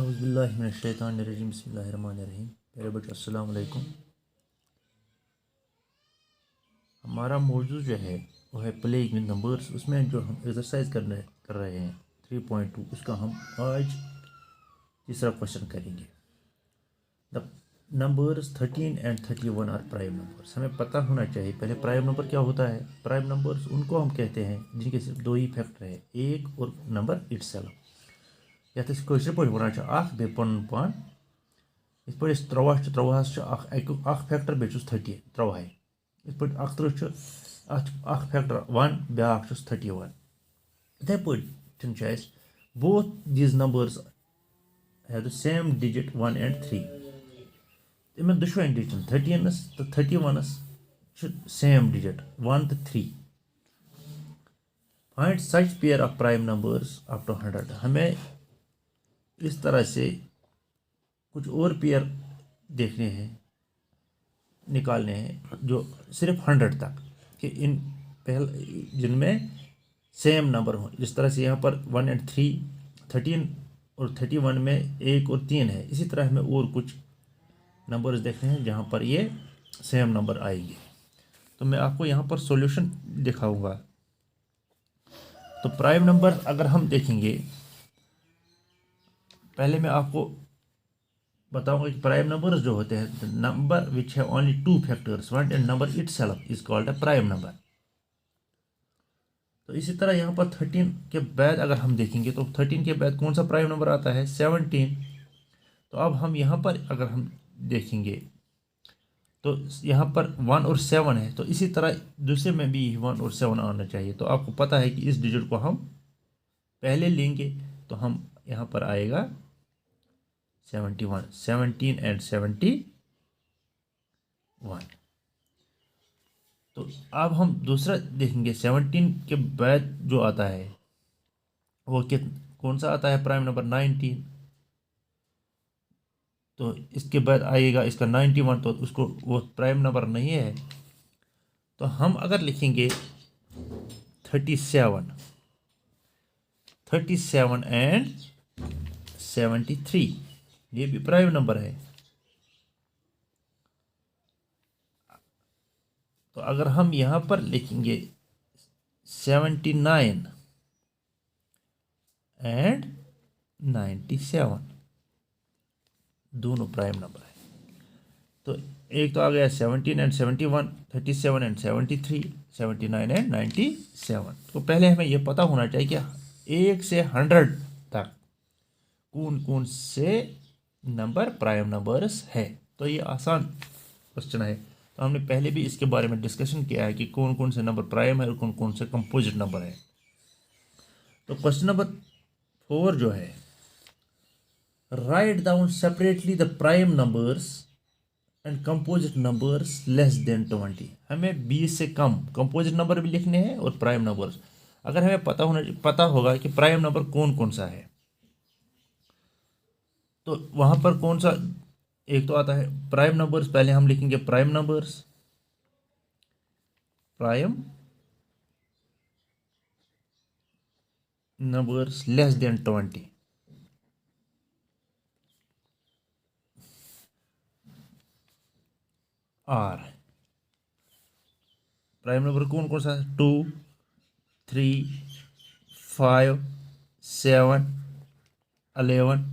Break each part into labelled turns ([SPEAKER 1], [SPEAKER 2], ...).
[SPEAKER 1] औज़ुबिल्लाहि मिनश्शैतानिर्रजीम बिस्मिल्लाहिर्रहमानिर्रहीम। प्यारे बच्चों अस्सलाम वालेकुम। हमारा मौजू जो है वो है प्लेइंग विद नंबर्स। उसमें जो हम एक्सरसाइज कर रहे हैं 3.2, उसका हम आज तीसरा क्वेश्चन करेंगे। The numbers 13 and 31 are prime numbers. हमें पता होना चाहिए पहले प्राइम नंबर क्या होता है। प्राइम नंबर्स उनको हम कहते हैं जिनके सिर्फ दो ही फैक्टर है, एक और नंबर इटसेल्फ। यथ कशर पे वन बे पन पान इस पे 13 फैक्टर बे 13 13 इस पे 31 फैक्टर 1 ब्या 31 इथे पे both these numbers have the same digit 1 and 3 इमें दुश्वान डिजिट 13 तो 31 same digit 1 to 3। find such pair of prime numbers up to 100। हमें इस तरह से कुछ और पेयर देखने हैं, निकालने हैं जो सिर्फ 100 तक कि इन जिनमें सेम नंबर हो। जिस तरह से यहाँ पर 1 and 3 13 और 31 में 1 और 3 है, इसी तरह हमें और कुछ नंबर्स देखने हैं जहाँ पर ये सेम नंबर आएंगे। तो मैं आपको यहाँ पर सॉल्यूशन दिखाऊंगा। तो प्राइम नंबर अगर हम देखेंगे, पहले मैं आपको बताऊंगा कि प्राइम नंबर्स जो होते हैं number which have only two factors 1 and number itself is called a prime number. तो इसी तरह यहाँ पर 13 के बाद अगर हम देखेंगे तो 13 के बाद कौन सा प्राइम नंबर आता है 17। तो अब हम यहाँ पर अगर हम देखेंगे तो यहाँ पर 1 और 7 है, तो इसी तरह दूसरे में भी 1 और 7 आना चाहिए। तो आपको पता है कि इस डिजिट को हम पहले लेंगे तो हम यहाँ पर आएगा 71 17 एंड 71। तो अब हम दूसरा देखेंगे 17 के बाद जो आता है वो कौन सा आता है प्राइम नंबर 19। तो इसके बाद आएगा इसका 91, तो उसको वो प्राइम नंबर नहीं है। तो हम अगर लिखेंगे 37 एंड 73, ये भी प्राइम नंबर है। तो अगर हम यहाँ पर लिखेंगे 79 एंड 97, दोनों प्राइम नंबर है। तो एक तो आ गया 17 एंड 71, 37 एंड 73, 79 एंड 97। तो पहले हमें यह पता होना चाहिए कि 1 से 100 तक कौन कौन से नंबर प्राइम नंबर्स है। तो ये आसान क्वेश्चन है। तो हमने पहले भी इसके बारे में डिस्कशन किया है कि कौन कौन से नंबर प्राइम है और कौन कौन से कंपोजिट नंबर है। तो क्वेश्चन नंबर 4 जो है, write down separately the prime numbers and composite numbers less than 20। हमें 20 से कम कंपोजिट नंबर भी लिखने हैं और प्राइम नंबर्स। अगर हमें पता होगा कि प्राइम नंबर कौन कौन सा है, तो वहां पर कौन सा एक तो आता है प्राइम नंबर्स। पहले हम लिखेंगे prime numbers less than 20। Are prime number कौन कौन सा है 2 3 5 7 11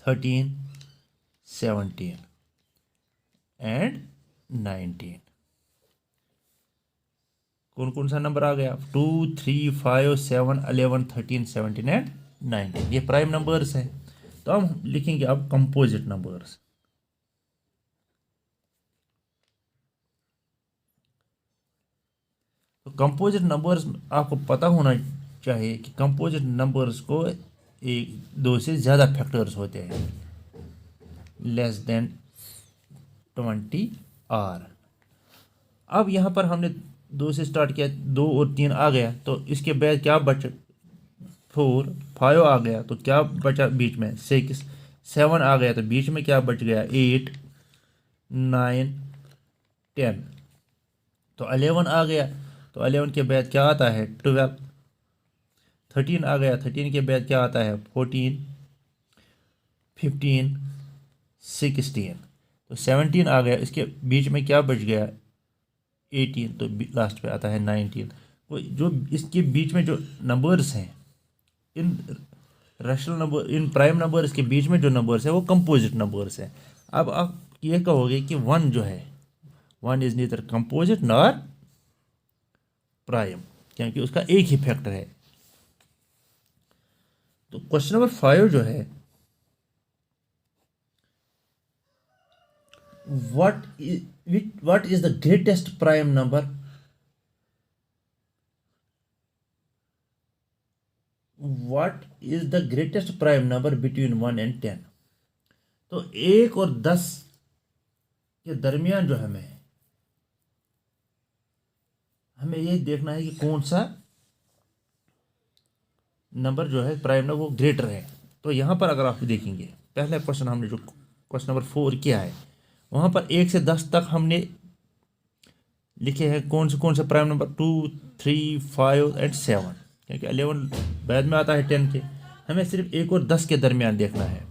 [SPEAKER 1] 13 17 एंड 19। कौन कौन सा नंबर आ गया 2 3 5 7 11 13 17 एंड 19, ये प्राइम नंबर्स है। तो हम लिखेंगे अब कंपोजिट नंबर्स। तो कंपोजिट नंबर्स आपको पता होना चाहिए कि कंपोजिट नंबर्स को एक दो से ज़्यादा फैक्टर्स होते हैं, लेस देन 20 आर। अब यहाँ पर हमने 2 से स्टार्ट किया, 2 और 3 आ गया, तो इसके बाद क्या बचा 4 5 आ गया, तो क्या बचा बीच में 6 7 आ गया, तो बीच में क्या बच गया 8 9 10। तो 11 आ गया, तो 11 के बाद क्या आता है 12। 13 आ गया, 13 के बाद क्या आता है 14। 15, 16, तो 17 आ गया, इसके बीच में क्या बच गया 18, तो लास्ट पे आता है 19। तो जो इसके बीच में जो नंबर्स हैं, इन रैशनल नंबर, इन प्राइम नंबर्स के बीच में जो नंबर्स है वो कंपोजिट नंबर्स हैं। अब आप ये कहोगे कि 1 जो है, 1 is neither composite nor prime, क्योंकि उसका एक ही फैक्टर है। तो क्वेश्चन नंबर 5 जो है, what is the greatest prime number? What is the greatest prime number between 1 and 10? तो 1 और 10 के दरमियान जो हमें ये देखना है कि कौन सा नंबर जो है प्राइम नंबर वो ग्रेटर है। तो यहाँ पर अगर आप देखेंगे, पहला क्वेश्चन हमने जो क्वेश्चन नंबर 4 किया है, वहाँ पर 1 से 10 तक हमने लिखे हैं कौन से प्राइम नंबर 2, 3, 5 एंड 7, क्योंकि 11 बाद में आता है 10 के। हमें सिर्फ 1 और 10 के दरमियान देखना है,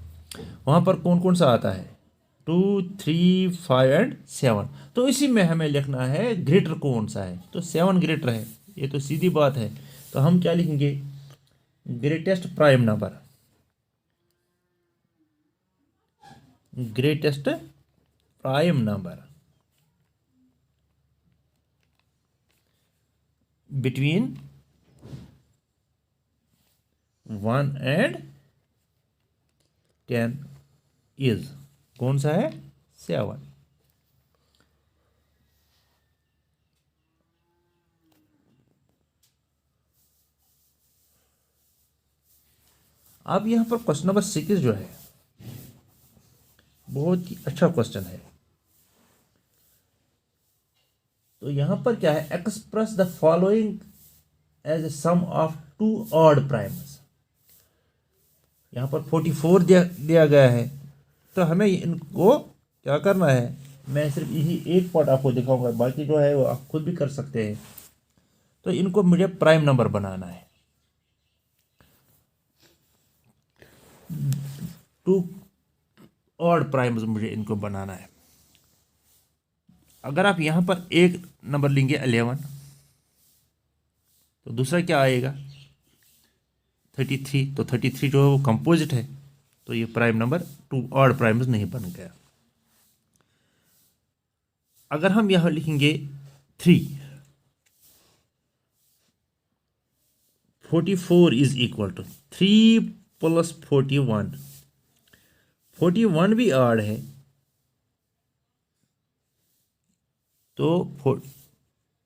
[SPEAKER 1] वहाँ पर कौन सा आता है 2, 3, 5 एंड 7। तो इसी में हमें लिखना है ग्रेटर कौन सा है, तो 7 ग्रेटर है, ये तो सीधी बात है। तो हम क्या लिखेंगे, greatest prime number, greatest prime number between 1 and 10 is, कौन सा है 7। अब यहां पर क्वेश्चन नंबर 6 जो है बहुत ही अच्छा क्वेश्चन है। तो यहां पर क्या है, express the following as a sum of 2 odd primes. यहां पर 44 दिया गया है, तो हमें इनको क्या करना है, मैं सिर्फ यही एक पार्ट आपको दिखाऊंगा, बाकी जो है वो आप खुद भी कर सकते हैं। तो इनको मुझे प्राइम नंबर बनाना है, 2 ऑड प्राइम्स मुझे इनको बनाना है। अगर आप यहाँ पर एक नंबर लेंगे 11, तो दूसरा क्या आएगा 33, तो 33 जो है वो कंपोजिट है, तो ये प्राइम नंबर 2 ऑड प्राइम्स नहीं बन गया। अगर हम यहाँ लिखेंगे 3, 44 इज इक्वल टू 3 प्लस 41, 41 भी ऑड है, तो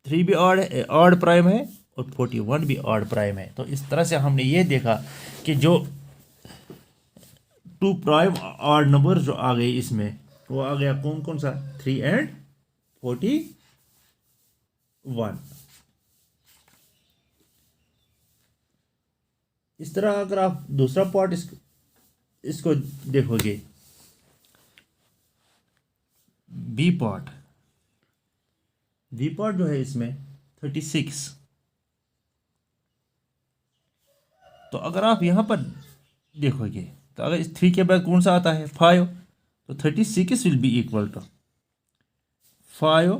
[SPEAKER 1] 3 भी ऑड प्राइम है और 41 भी ऑड प्राइम है। तो इस तरह से हमने ये देखा कि जो 2 प्राइम ऑड नंबर जो आ गए इसमें, वो आ गया कौन सा 3 एंड 41। इस तरह अगर आप दूसरा पार्ट इसको देखोगे, बी पार्ट जो है इसमें 36, तो अगर आप यहां पर देखोगे, तो अगर इस 3 के बाद कौन सा आता है 5, तो 36 will be equal to 5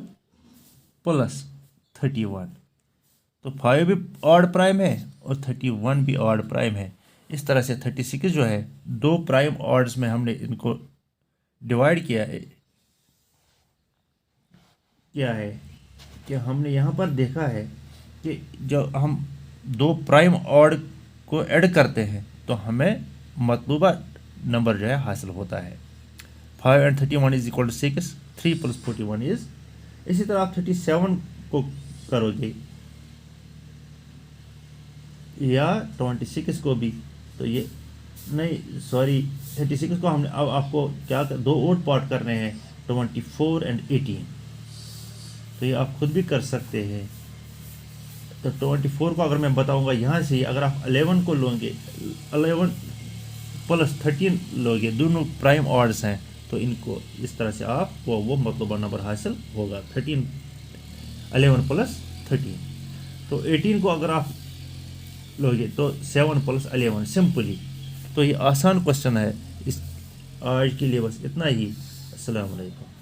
[SPEAKER 1] plus 31, तो 5 भी ऑड प्राइम है और 31 भी ऑड प्राइम है। इस तरह से 36 जो है 2 प्राइम ऑड्स में हमने इनको डिवाइड किया है कि हमने यहाँ पर देखा है कि जब हम 2 प्राइम ऑड को ऐड करते हैं तो हमें मतलूबा नंबर जो है हासिल होता है। 5 and 31 is equal to 6, 3 plus 41 is. इसी तरह आप 37 को करोगे या 26 को भी, तो ये नहीं सॉरी 36 को हमने अब आपको क्या 2 और पार्ट करने हैं, 24 एंड 18, तो ये आप खुद भी कर सकते हैं। तो 24 को अगर मैं बताऊंगा यहाँ से, अगर आप 11 को लोगे, 11 प्लस 13 लोगे, दोनों प्राइम ऑड्स हैं, तो इनको इस तरह से आप वो मतलूबा नंबर हासिल होगा 11 प्लस 13। तो 18 को अगर आप लोगे तो 7 प्लस 11 सिंपली। तो ये आसान क्वेश्चन है, आज के लिए बस इतना ही। अस्सलाम वालेकुम।